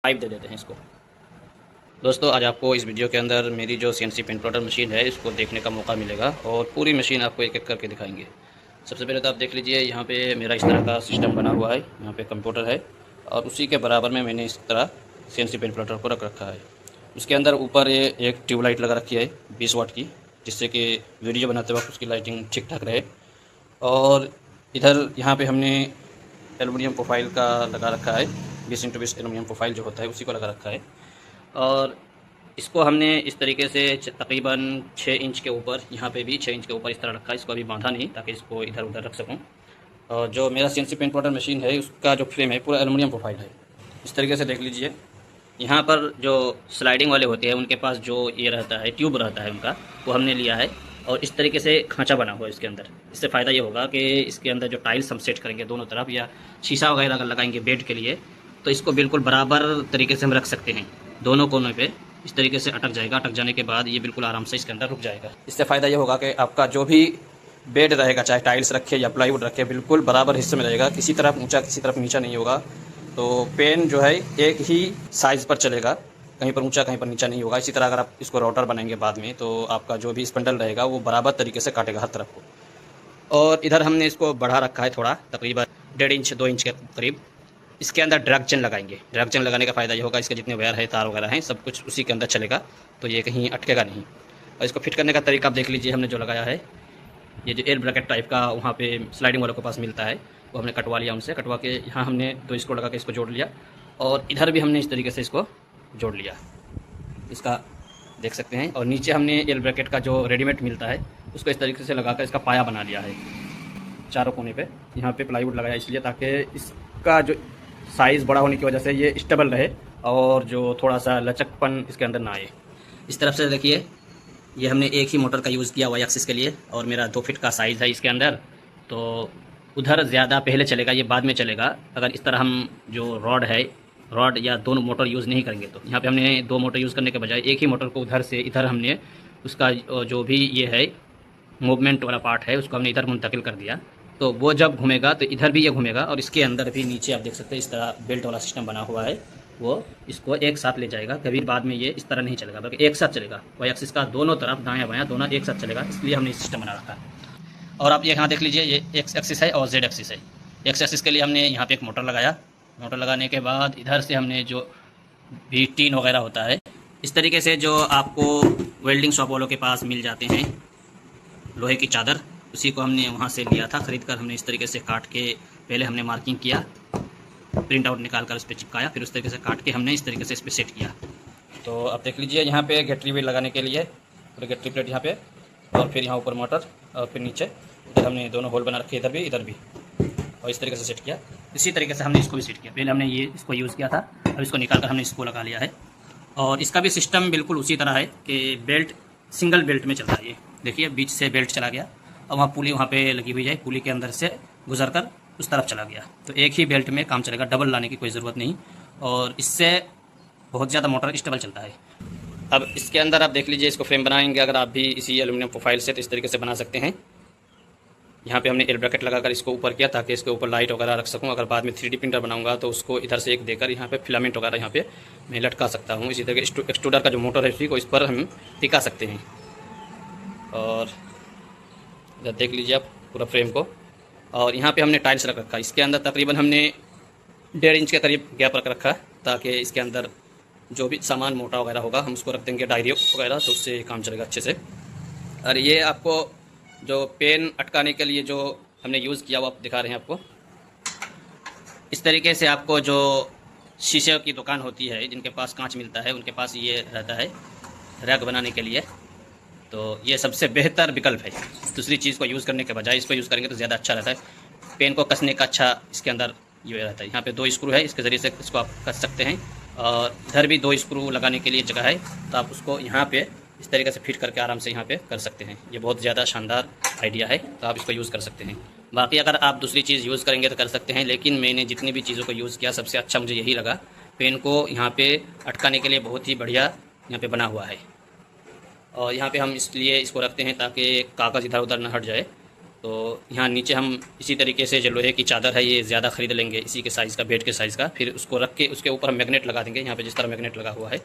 5 दे देते हैं इसको। दोस्तों आज आपको इस वीडियो के अंदर मेरी जो CNC पेन प्लॉटर मशीन है इसको देखने का मौका मिलेगा और पूरी मशीन आपको एक एक करके दिखाएंगे। सबसे पहले तो आप देख लीजिए, यहाँ पे मेरा इस तरह का सिस्टम बना हुआ है। यहाँ पे कंप्यूटर है और उसी के बराबर में मैंने इस तरह CNC पेन प्लॉटर को रख रखा है। उसके अंदर ऊपर ये एक ट्यूबलाइट लगा रखी है 20 वाट की, जिससे कि वीडियो बनाते वक्त उसकी लाइटिंग ठीक ठाक रहे। और इधर यहाँ पे हमने एलुमिनियम प्रोफाइल का लगा रखा है, 20x20 एलुमिनियम प्रोफाइल जो होता है उसी को लगा रखा है। और इसको हमने इस तरीके से तकरीबन 6 इंच के ऊपर, यहाँ पे भी 6 इंच के ऊपर इस तरह रखा है। इसको अभी बांधा नहीं ताकि इसको इधर उधर रख सकूँ। और जो मेरा CNC पेन प्लॉटर मशीन है उसका जो फ्रेम है पूरा एलुमिनियम प्रोफाइल है। इस तरीके से देख लीजिए, यहाँ पर जो स्लाइडिंग वाले होते हैं उनके पास जो ये रहता है ट्यूब रहता है उनका, वो हमने लिया है। और इस तरीके से खांचा बना हुआ है इसके अंदर। इससे फ़ायदा ये होगा कि इसके अंदर जो टाइल्स हम सेट करेंगे दोनों तरफ, या शीशा वगैरह अगर लगाएंगे बेड के लिए, तो इसको बिल्कुल बराबर तरीके से हम रख सकते हैं दोनों कोनों पे। इस तरीके से अटक जाएगा, अटक जाने के बाद ये बिल्कुल आराम से इसके अंदर रुक जाएगा। इससे फ़ायदा ये होगा कि आपका जो भी बेड रहेगा, चाहे टाइल्स रखे या प्लाईवुड रखे, बिल्कुल बराबर हिस्से में रहेगा, किसी तरफ ऊंचा किसी तरफ नीचा नहीं होगा। तो पेन जो है एक ही साइज़ पर चलेगा, कहीं पर ऊंचा कहीं पर नीचा नहीं होगा। इसी तरह अगर आप इसको राउटर बनाएंगे बाद में, तो आपका जो भी स्पंडल रहेगा वो बराबर तरीके से काटेगा हर तरफ को। और इधर हमने इसको बढ़ा रखा है थोड़ा, तकरीबन 1.5 इंच 2 इंच के करीब। इसके अंदर ड्रैग चेन लगाएंगे। ड्रैग चेन लगाने का फ़ायदा ये होगा, इसके जितने वायर है, तार वगैरह हैं, सब कुछ उसी के अंदर चलेगा, तो ये कहीं अटकेगा नहीं। और इसको फिट करने का तरीका आप देख लीजिए, हमने जो लगाया है ये जो एयर ब्रैकेट टाइप का वहाँ पे स्लाइडिंग वालों के पास मिलता है, वो हमने कटवा लिया उनसे। कटवा के यहाँ हमने 2 स्क्रू लगा के इसको जोड़ लिया। और इधर भी हमने इस तरीके से इसको जोड़ लिया, इसका देख सकते हैं। और नीचे हमने एयर ब्रैकेट का जो रेडीमेड मिलता है उसको इस तरीके से लगाकर इसका पाया बना लिया है चारों कोने पे। यहाँ पे प्लाईवुड लगाया इसलिए ताकि इसका जो साइज़ बड़ा होने की वजह से ये स्टेबल रहे और जो थोड़ा सा लचकपन इसके अंदर ना आए। इस तरफ से देखिए, ये हमने एक ही मोटर का यूज़ किया हुआ एक्सिस के लिए, और मेरा 2 फीट का साइज़ है इसके अंदर, तो उधर ज़्यादा पहले चलेगा, ये बाद में चलेगा। अगर इस तरह हम जो रॉड या दोनों मोटर यूज़ नहीं करेंगे, तो यहाँ पे हमने 2 मोटर यूज़ करने के बजाय एक ही मोटर को उधर से इधर हमने उसका जो भी ये है मूवमेंट वाला पार्ट है उसको हमने इधर मुंतकिल कर दिया। तो वो जब घूमेगा तो इधर भी ये घूमेगा, और इसके अंदर भी नीचे आप देख सकते हैं इस तरह बेल्ट वाला सिस्टम बना हुआ है, वो इसको एक साथ ले जाएगा। कभी बाद में ये इस तरह नहीं चलेगा, बल्कि एक साथ चलेगा। वाई एक्सिस का दोनों तरफ दायां बायां दोनों एक साथ चलेगा, इसलिए हमने सिस्टम बना रखा है। और आप ये यहाँ देख लीजिए, ये एक्स एक्सिस है और जेड एक्सिस है। एक्स एक्सिस के लिए हमने यहाँ पे एक मोटर लगाया। मोटर लगाने के बाद इधर से हमने जो भी टीन वगैरह होता है, इस तरीके से जो आपको वेल्डिंग शॉप वालों के पास मिल जाते हैं, लोहे की चादर, उसी को हमने वहाँ से लिया था खरीद कर। हमने इस तरीके से काट के पहले हमने मार्किंग किया, प्रिंट आउट निकाल कर उस पर चिपकाया, फिर उस तरीके से काट के हमने इस तरीके से इस पर सेट किया। तो आप देख लीजिए, यहाँ पे गैटरी भी लगाने के लिए पूरे गैटरी प्लेट यहाँ पे, और फिर यहाँ ऊपर मोटर, और फिर नीचे इधर हमने दोनों होल बना रखे, इधर भी इधर भी, और इस तरीके से सेट किया। इसी तरीके से हमने इसको भी सेट किया। पहले हमने ये इसको यूज़ किया था, अब इसको निकाल कर हमने इसको लगा लिया है। और इसका भी सिस्टम बिल्कुल उसी तरह है कि बेल्ट सिंगल बेल्ट में चलता है। ये देखिए, बीच से बेल्ट चला गया और वहाँ पुली वहाँ पे लगी हुई है, पुली के अंदर से गुजर कर उस तरफ चला गया, तो एक ही बेल्ट में काम चलेगा, डबल लाने की कोई ज़रूरत नहीं। और इससे बहुत ज़्यादा मोटर स्टेबल चलता है। अब इसके अंदर आप देख लीजिए, इसको फ्रेम बनाएंगे अगर आप भी इसी एल्यूमिनियम प्रोफाइल से, तो इस तरीके से बना सकते हैं। यहाँ पे हमने एयर ब्रैकेट लगाकर इसको ऊपर किया ताकि इसके ऊपर लाइट वगैरह रख सकूँ। अगर बाद में 3D प्रिंटर बनाऊंगा तो उसको इधर से एक देकर यहाँ पे फिलामेंट वगैरह यहाँ पे मैं लटका सकता हूँ। इसी तरह एक्सट्रूडर का जो मोटर है उसी को इस पर हम टिका सकते हैं। और इधर देख लीजिए आप पूरा फ्रेम को। और यहाँ पे हमने टाइल्स रख रखा है। इसके अंदर तकरीबन हमने 1.5 इंच के करीब गैप रख रखा है, ताकि इसके अंदर जो भी सामान मोटा वगैरह होगा हम उसको रख देंगे, डायरी वगैरह, तो उससे काम चलेगा अच्छे से। और ये आपको जो पेन अटकाने के लिए जो हमने यूज़ किया वो आप दिखा रहे हैं आपको। इस तरीके से आपको जो शीशे की दुकान होती है, जिनके पास कांच मिलता है, उनके पास ये रहता है रैक बनाने के लिए, तो ये सबसे बेहतर विकल्प है। दूसरी चीज़ को यूज़ करने के बजाय इसको यूज़ करेंगे तो ज़्यादा अच्छा रहता है। पेन को कसने का अच्छा इसके अंदर ये रहता है। यहाँ पे 2 स्क्रू है, इसके ज़रिए से इसको आप कस सकते हैं। और इधर भी 2 स्क्रू लगाने के लिए जगह है, तो आप उसको यहाँ पे इस तरीके से फिट करके आराम से यहाँ पे कर सकते हैं। ये बहुत ज़्यादा शानदार आइडिया है, तो आप इसको यूज़ कर सकते हैं। बाकी अगर आप दूसरी चीज़ यूज़ करेंगे तो कर सकते हैं, लेकिन मैंने जितनी भी चीज़ों को यूज़ किया सबसे अच्छा मुझे यही लगा। पेन को यहाँ पे अटकाने के लिए बहुत ही बढ़िया यहाँ पे बना हुआ है। और यहाँ पे हम इसलिए इसको रखते हैं ताकि कागज़ इधर उधर न हट जाए, तो यहाँ नीचे हम इसी तरीके से जो लोहे की चादर है ये ज़्यादा ख़रीद लेंगे, इसी के साइज़ का, बेड के साइज़ का। फिर उसको रख के उसके ऊपर हम मैग्नेट लगा देंगे। यहाँ पे जिस तरह मैग्नेट लगा हुआ है,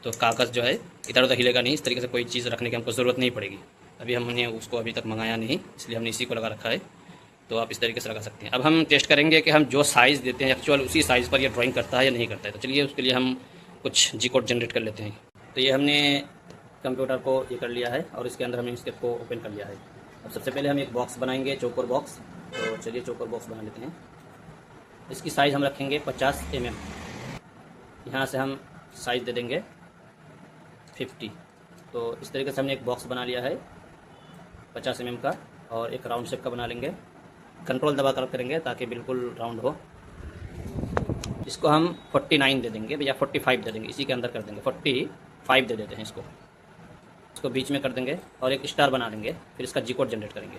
तो कागज़ जो है इधर उधर हिलेगा नहीं। इस तरीके से कोई चीज़ रखने की हमको ज़रूरत नहीं पड़ेगी। अभी हमने उसको अभी तक मंगाया नहीं, इसलिए हमने इसी को लगा रखा है। तो आप इस तरीके से लगा सकते हैं। अब हम टेस्ट करेंगे कि हम जो साइज़ देते हैं एक्चुअल उसी साइज़ पर ये ड्राइंग करता है या नहीं करता है। तो चलिए उसके लिए हम कुछ जी कोड जनरेट कर लेते हैं। तो ये हमने कंप्यूटर को ये कर लिया है और इसके अंदर हमने इसके को ओपन कर लिया है। अब सबसे पहले हम एक बॉक्स बनाएंगे, चौकोर बॉक्स। तो चलिए चौकोर बॉक्स बना लेते हैं। इसकी साइज़ हम रखेंगे 50 mm। यहाँ से हम साइज़ दे देंगे 50। तो इस तरीके से हमने एक बॉक्स बना लिया है 50 mm का, और एक राउंड शेप का बना लेंगे। कंट्रोल दबा कर करेंगे ताकि बिल्कुल राउंड हो। इसको हम 49 दे देंगे या 45 दे देंगे, इसी के अंदर कर देंगे। 45 दे देते हैं इसको बीच में कर देंगे और एक स्टार बना लेंगे। फिर इसका जी कोड जनरेट करेंगे।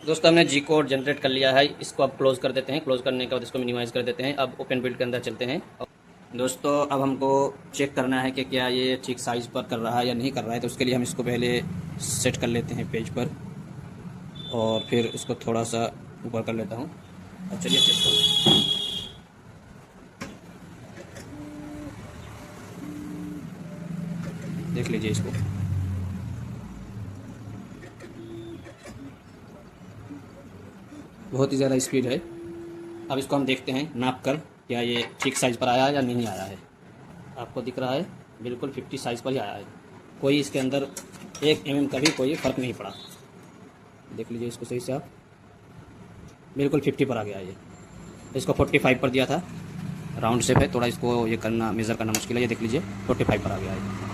दोस्तों हमने जी कोड जनरेट कर लिया है। इसको अब क्लोज़ कर देते हैं। क्लोज़ करने के बाद इसको मिनिमाइज़ कर देते हैं। अब ओपन बिल्ड के अंदर चलते हैं। दोस्तों अब हमको चेक करना है कि क्या ये ठीक साइज़ पर कर रहा है या नहीं कर रहा है। तो उसके लिए हम इसको पहले सेट कर लेते हैं पेज पर, और फिर इसको थोड़ा सा ऊपर कर लेता हूँ। अब चलिए चेक करते हैं। देख लीजिए इसको, बहुत ही ज़्यादा स्पीड है। अब इसको हम देखते हैं नाप कर, क्या ये ठीक साइज़ पर आया या नहीं आया है। आपको दिख रहा है बिल्कुल 50 साइज़ पर ही आया है। कोई इसके अंदर 1 mm का भी कोई फ़र्क नहीं पड़ा। देख लीजिए इसको सही से आप, बिल्कुल 50 पर आ गया ये। इसको 45 पर दिया था, राउंड शेप है, थोड़ा इसको ये करना, मेज़र करना मुश्किल है। ये देख लीजिए 45 पर आ गया है।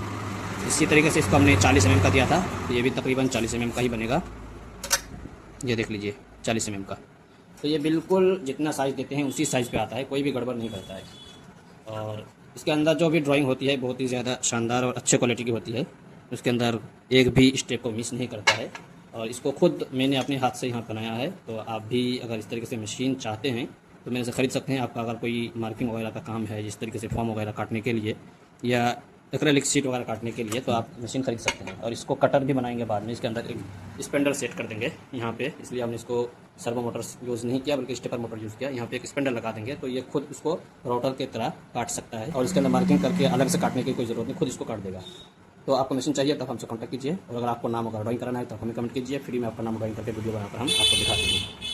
इसी तरीके से इसको हमने 40 mm का दिया था, तो ये भी तकरीबन 40 mm का ही बनेगा। ये देख लीजिए 40 mm का। तो ये बिल्कुल जितना साइज़ देते हैं उसी साइज़ पे आता है, कोई भी गड़बड़ नहीं करता है। और इसके अंदर जो भी ड्राइंग होती है बहुत ही ज़्यादा शानदार और अच्छे क्वालिटी की होती है। उसके अंदर एक भी स्टेप को मिस नहीं करता है। और इसको खुद मैंने अपने हाथ से यहाँ बनाया है। तो आप भी अगर इस तरीके से मशीन चाहते हैं तो मेरे से ख़रीद सकते हैं। आपका अगर कोई मार्किंग वगैरह का काम है, जिस तरीके से फॉर्म वगैरह काटने के लिए या एक्रेलिक शीट वगैरह काटने के लिए, तो आप मशीन खरीद सकते हैं। और इसको कटर भी बनाएंगे बाद में। इसके अंदर एक स्पेंडल सेट कर देंगे यहाँ पे, इसलिए हमने इसको सर्वो मोटर्स यूज़ नहीं किया बल्कि स्टेपर मोटर यूज़ किया। यहाँ पे एक स्पेंडल लगा देंगे तो ये खुद उसको रोटर की तरह काट सकता है। और इसके अंदर मार्किंग करके अलग से काटने की कोई ज़रूरत नहीं, खुद इसको काट देगा। तो आपको मशीन चाहिए तो हमसे कॉन्टैक्ट कीजिए। और अगर आपको नाम वगैरह ड्राइंग कराना है तो हमें कमेंट कीजिए। फ्री में आपका नाम ड्राइंग करके वीडियो बनाकर हम आपको दिखा देंगे।